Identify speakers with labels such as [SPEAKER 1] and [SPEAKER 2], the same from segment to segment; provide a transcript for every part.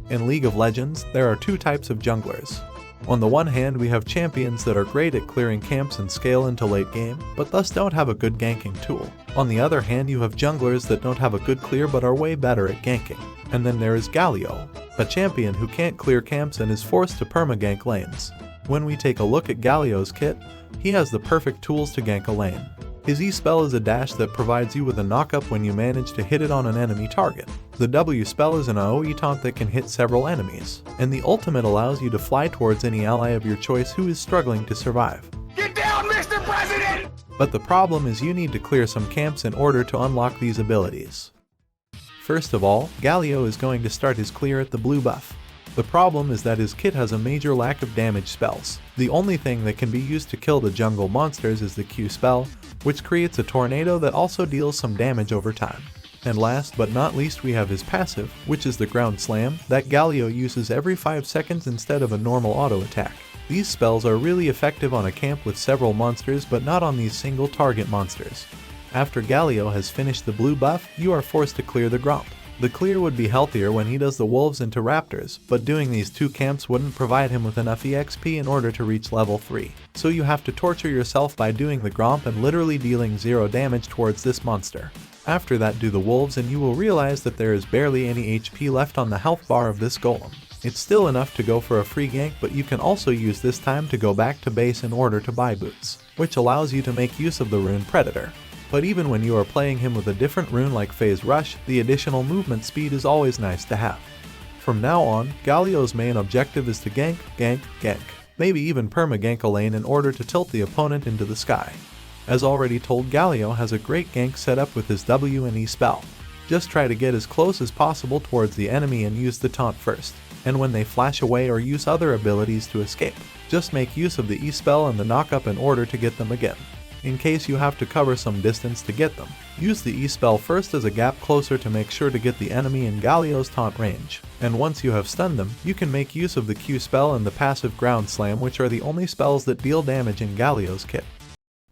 [SPEAKER 1] In League of Legends, there are two types of junglers. On the one hand, we have champions that are great at clearing camps and scale into late game, but thus don't have a good ganking tool. On the other hand, you have junglers that don't have a good clear but are way better at ganking. And then there is GALIO, a champion who can't clear camps and is forced to perma-gank lanes. When we take a look at GALIO's kit, he has the perfect tools to gank a lane. His E-spell is a dash that provides you with a knockup when you manage to hit it on an enemy target. The W spell is an AoE taunt that can hit several enemies, and the ultimate allows you to fly towards any ally of your choice who is struggling to survive.
[SPEAKER 2] Get down, Mr. President!
[SPEAKER 1] But the problem is you need to clear some camps in order to unlock these abilities. First of all, GALIO is going to start his clear at the blue buff. The problem is that his kit has a major lack of damage spells. The only thing that can be used to kill the jungle monsters is the Q spell, which creates a tornado that also deals some damage over time. And last but not least, we have his passive, which is the ground slam, that GALIO uses every 5 seconds instead of a normal auto attack. These spells are really effective on a camp with several monsters, but not on these single target monsters. After GALIO has finished the blue buff, you are forced to clear the Gromp. The clear would be healthier when he does the wolves into raptors, but doing these two camps wouldn't provide him with enough EXP in order to reach level 3. So you have to torture yourself by doing the Gromp and literally dealing 0 damage towards this monster. After that, do the wolves and you will realize that there is barely any HP left on the health bar of this golem. It's still enough to go for a free gank, but you can also use this time to go back to base in order to buy boots, which allows you to make use of the rune Predator. But even when you are playing him with a different rune like Phase Rush, the additional movement speed is always nice to have. From now on, GALIO's main objective is to gank, gank, gank, maybe even perma-gank a lane in order to tilt the opponent into the sky. As already told, GALIO has a great gank setup with his W and E spell. Just try to get as close as possible towards the enemy and use the taunt first, and when they flash away or use other abilities to escape, just make use of the E spell and the knockup in order to get them again. In case you have to cover some distance to get them, use the E-spell first as a gap closer to make sure to get the enemy in GALIO's taunt range, and once you have stunned them, you can make use of the Q-spell and the passive ground slam, which are the only spells that deal damage in GALIO's kit.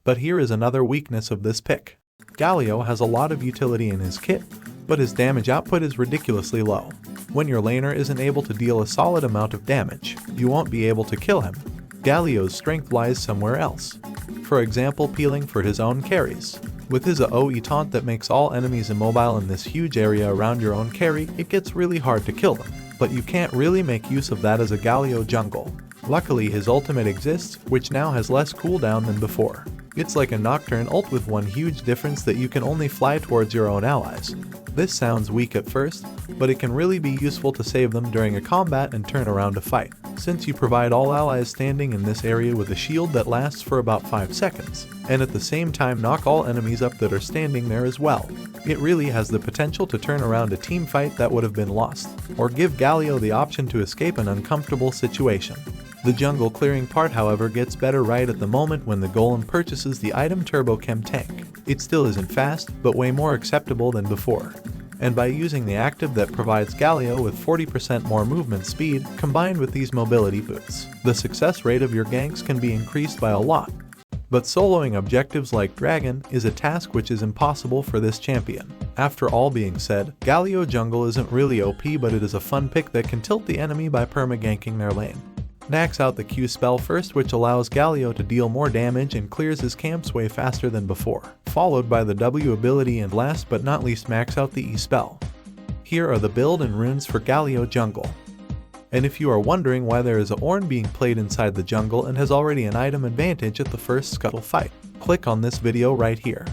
[SPEAKER 1] But here is another weakness of this pick. GALIO has a lot of utility in his kit, but his damage output is ridiculously low. When your laner isn't able to deal a solid amount of damage, you won't be able to kill him. GALIO's strength lies somewhere else. For example, peeling for his own carries. With his AoE taunt that makes all enemies immobile in this huge area around your own carry, it gets really hard to kill them. But you can't really make use of that as a GALIO jungle. Luckily, his ultimate exists, which now has less cooldown than before. It's like a Nocturne ult with one huge difference, that you can only fly towards your own allies. This sounds weak at first, but it can really be useful to save them during a combat and turn around a fight, since you provide all allies standing in this area with a shield that lasts for about 5 seconds, and at the same time knock all enemies up that are standing there as well. It really has the potential to turn around a team fight that would have been lost, or give GALIO the option to escape an uncomfortable situation. The jungle clearing part, however, gets better right at the moment when the golem purchases the item Turbo Chem Tank. It still isn't fast, but way more acceptable than before. And by using the active that provides GALIO with 40% more movement speed, combined with these mobility boots, the success rate of your ganks can be increased by a lot. But soloing objectives like Dragon is a task which is impossible for this champion. After all being said, GALIO Jungle isn't really OP, but it is a fun pick that can tilt the enemy by perma-ganking their lane. Max out the Q spell first, which allows GALIO to deal more damage and clears his camps way faster than before, followed by the W ability, and last but not least max out the E spell. Here are the build and runes for GALIO Jungle. And if you are wondering why there is a Ornn being played inside the jungle and has already an item advantage at the first scuttle fight, click on this video right here.